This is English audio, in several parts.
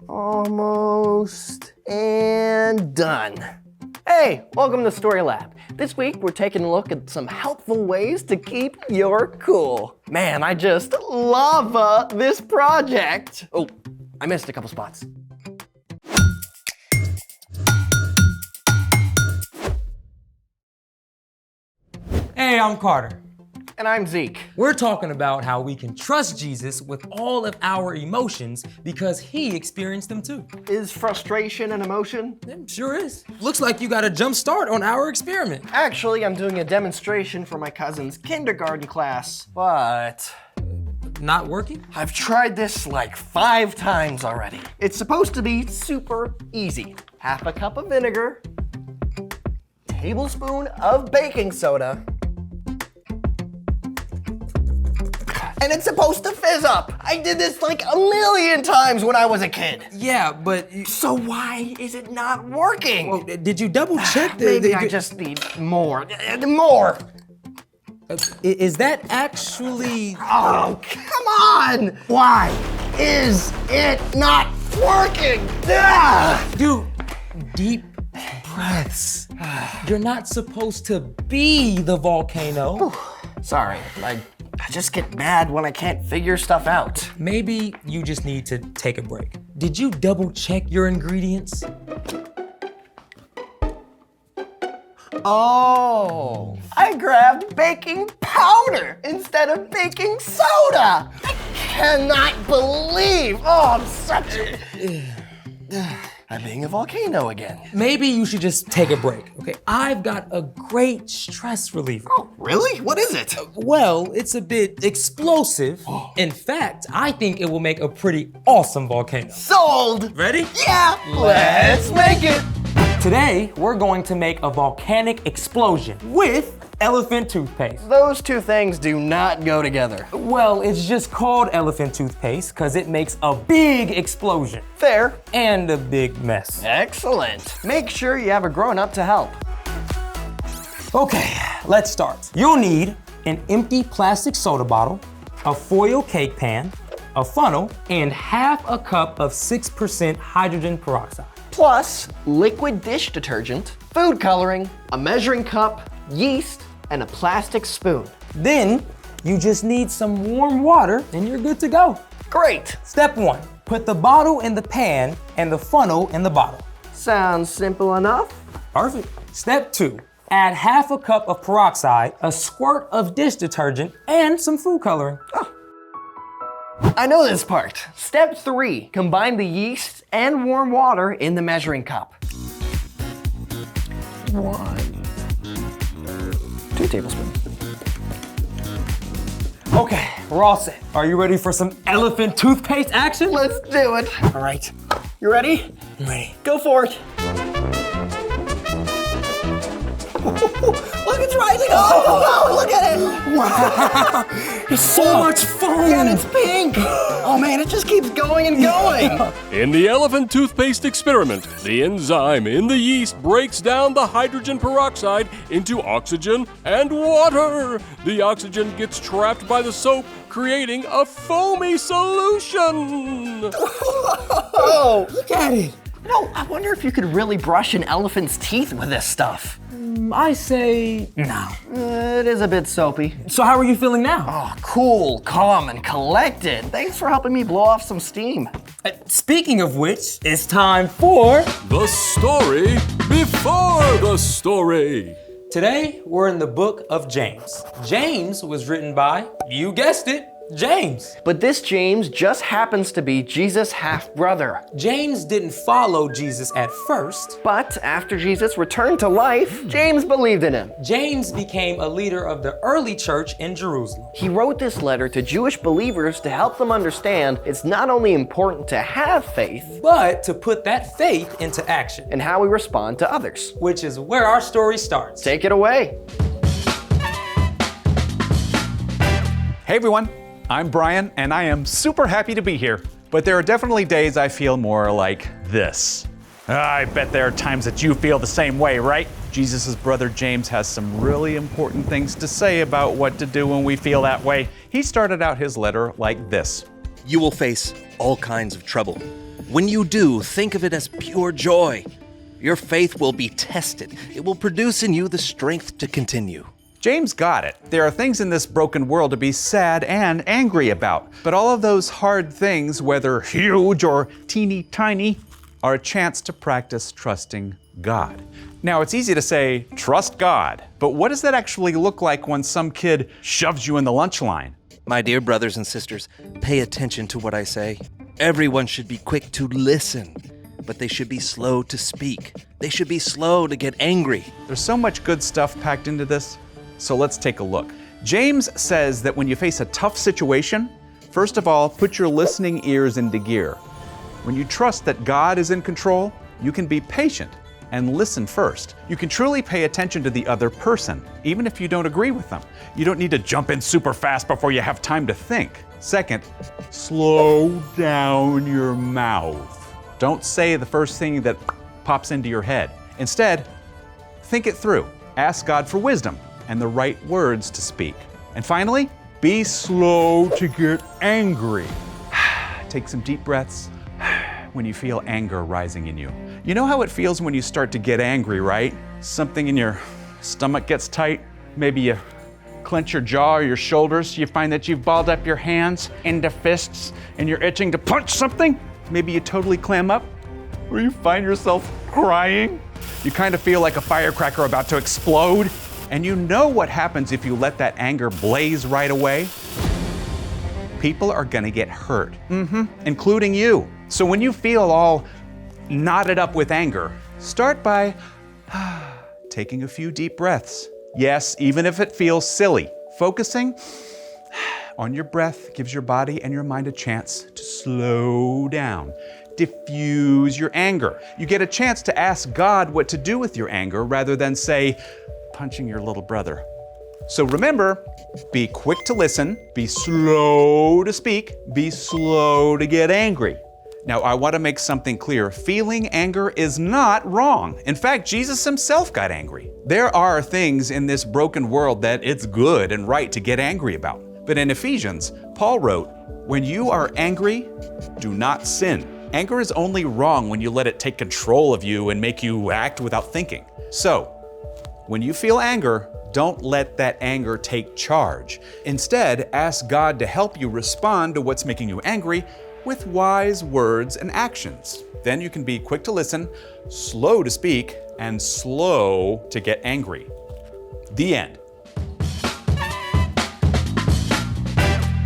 Almost and done. Hey, welcome to Story Lab. This week we're taking a look at some helpful ways to keep your cool. Man, I just love this project. Oh, I missed a couple spots. Hey, I'm Carter. And I'm Zeke. We're talking about how we can trust Jesus with all of our emotions because he experienced them too. Is frustration an emotion? It sure is. Looks like you got a jump start on our experiment. Actually, I'm doing a demonstration for my cousin's kindergarten class, but Not working? I've tried this like 5 times already. It's supposed to be super easy. Half a cup of vinegar, tablespoon of baking soda, and it's supposed to fizz up. I did this like 1,000,000 times when I was a kid. Yeah, but... So why is it not working? Well, did you double check the... Maybe I just need more. More! Is that actually... Oh, come on! Why is it not working? Dude, deep breaths. You're not supposed to be the volcano. Sorry, I just get mad when I can't figure stuff out. Maybe you just need to take a break. Did you double check your ingredients? Oh, I grabbed baking powder instead of baking soda. I cannot believe. Oh, I'm such a... I'm being a volcano again. Maybe you should just take a break, okay? I've got a great stress reliever. Oh, really? What is it? Well, it's a bit explosive. In fact, I think it will make a pretty awesome volcano. Sold! Ready? Yeah, let's make it. Today, we're going to make a volcanic explosion with elephant toothpaste. Those two things do not go together. Well, it's just called elephant toothpaste because it makes a big explosion. Fair. And a big mess. Excellent. Make sure you have a grown-up to help. Okay, let's start. You'll need an empty plastic soda bottle, a foil cake pan, a funnel, and half a cup of 6% hydrogen peroxide. Plus liquid dish detergent, food coloring, a measuring cup, yeast, and a plastic spoon. Then you just need some warm water and you're good to go. Great. Step 1, put the bottle in the pan and the funnel in the bottle. Sounds simple enough. Perfect. Step 2, add half a cup of peroxide, a squirt of dish detergent, and some food coloring. I know this part. Step 3, combine the yeast and warm water in the measuring cup. 2 tablespoons. Okay, we're all set. Are you ready for some elephant toothpaste action? Let's do it. All right. You ready? I'm ready. Go for it. Look, it's rising. Oh, look at it. Wow, it's so much fun. And it's pink. Oh man, it just keeps going and going. In the elephant toothpaste experiment, the enzyme in the yeast breaks down the hydrogen peroxide into oxygen and water. The oxygen gets trapped by the soap, creating a foamy solution. Oh, Look at it. no, I wonder if you could really brush an elephant's teeth with this stuff. I say no. It is a bit soapy. So how are you feeling now? Oh, cool, calm, and collected. Thanks for helping me blow off some steam. Speaking of which, it's time for... The story before the story. Today, we're in the book of James. James was written by, you guessed it, James. But this James just happens to be Jesus' half-brother. James didn't follow Jesus at first. But after Jesus returned to life, James believed in him. James became a leader of the early church in Jerusalem. He wrote this letter to Jewish believers to help them understand it's not only important to have faith, but to put that faith into action, and how we respond to others. which is where our story starts. Take it away. Hey everyone, I'm Brian and I am super happy to be here. But there are definitely days I feel more like this. I bet there are times that you feel the same way, right? Jesus' brother James has some really important things to say about what to do when we feel that way. He started out his letter like this. You will face all kinds of trouble. When you do, think of it as pure joy. Your faith will be tested. It will produce in you the strength to continue. James got it. There are things in this broken world to be sad and angry about. But all of those hard things, whether huge or teeny tiny, are a chance to practice trusting God. Now, it's easy to say, trust God, but what does that actually look like when some kid shoves you in the lunch line? My dear brothers and sisters, pay attention to what I say. Everyone should be quick to listen, but they should be slow to speak. They should be slow to get angry. There's so much good stuff packed into this, so let's take a look. James says that when you face a tough situation, first of all, put your listening ears into gear. When you trust that God is in control, you can be patient and listen first. You can truly pay attention to the other person, even if you don't agree with them. You don't need to jump in super fast before you have time to think. Second, slow down your mouth. Don't say the first thing that pops into your head. Instead, think it through. Ask God for wisdom and the right words to speak. And finally, be slow to get angry. Take some deep breaths when you feel anger rising in you. You know how it feels when you start to get angry, right? Something in your stomach gets tight. Maybe you clench your jaw or your shoulders. You find that you've balled up your hands into fists and you're itching to punch something. Maybe you totally clam up, or you find yourself crying. You kind of feel like a firecracker about to explode. And you know what happens if you let that anger blaze right away? People are gonna get hurt, including you. So when you feel all knotted up with anger, start by taking a few deep breaths. Yes, even if it feels silly, focusing on your breath gives your body and your mind a chance to slow down. Diffuse your anger. You get a chance to ask God what to do with your anger rather than, say, punching your little brother. So remember, be quick to listen, be slow to speak, be slow to get angry. Now, I want to make something clear. Feeling anger is not wrong. In fact, Jesus himself got angry. There are things in this broken world that it's good and right to get angry about. But in Ephesians, Paul wrote, "When you are angry, do not sin." Anger is only wrong when you let it take control of you and make you act without thinking. So, when you feel anger, don't let that anger take charge. Instead, ask God to help you respond to what's making you angry with wise words and actions. Then you can be quick to listen, slow to speak, and slow to get angry. The end.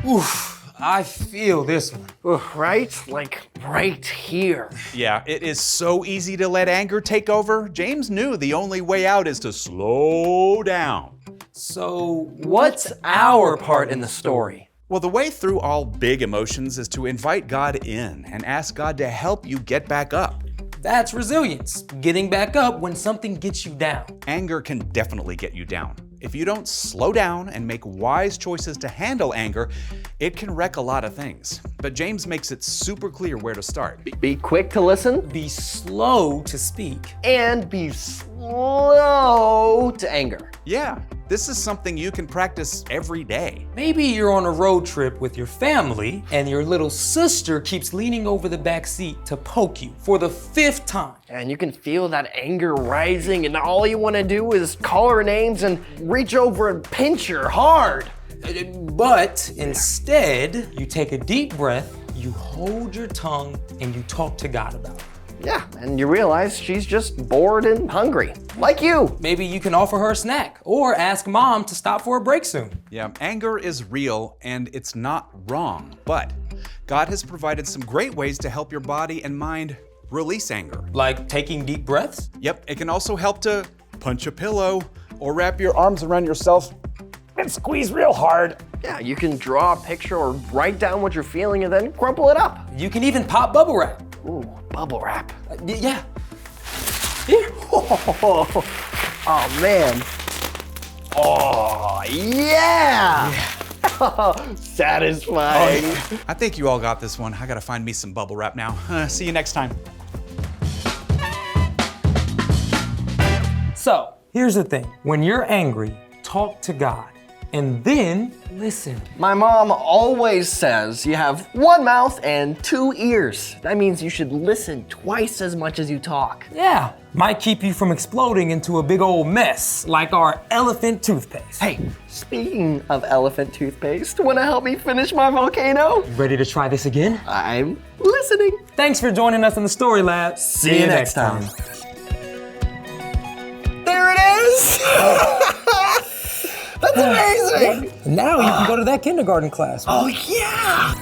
Oof, I feel this one. Ugh, right? Like right here. Yeah, it is so easy to let anger take over. James knew the only way out is to slow down. So, What's our part in the story? Well, the way through all big emotions is to invite God in and ask God to help you get back up. that's resilience, getting back up when something gets you down. Anger can definitely get you down. If you don't slow down and make wise choices to handle anger, it can wreck a lot of things. But James makes it super clear where to start. Be quick to listen Be slow to speak. and be slow to anger. Yeah, this is something you can practice every day. Maybe you're on a road trip with your family and your little sister keeps leaning over the back seat to poke you for the 5th time. And you can feel that anger rising, and all you want to do is call her names and reach over and pinch her hard. But instead, you take a deep breath, you hold your tongue, and you talk to God about it. Yeah, and you realize she's just bored and hungry, like you. Maybe you can offer her a snack or ask mom to stop for a break soon. Yeah, anger is real and it's not wrong, but God has provided some great ways to help your body and mind release anger. Like taking deep breaths? Yep, it can also help to punch a pillow or wrap your arms around yourself and squeeze real hard. Yeah, you can draw a picture or write down what you're feeling and then crumple it up. You can even pop bubble wrap. Ooh, bubble wrap. Yeah. Here. Oh man. Oh yeah. Satisfying. I think you all got this one. I gotta find me some bubble wrap now. See you next time. So, here's the thing. When you're angry, talk to God and then listen. My mom always says you have one mouth and two ears. That means you should listen twice as much as you talk. Yeah, might keep you from exploding into a big old mess like our elephant toothpaste. Hey, speaking of elephant toothpaste, wanna help me finish my volcano? Ready to try this again? I'm listening. Thanks for joining us in the Story Lab. See you next time. There it is! That's amazing! Now you can go to that kindergarten class. Oh yeah!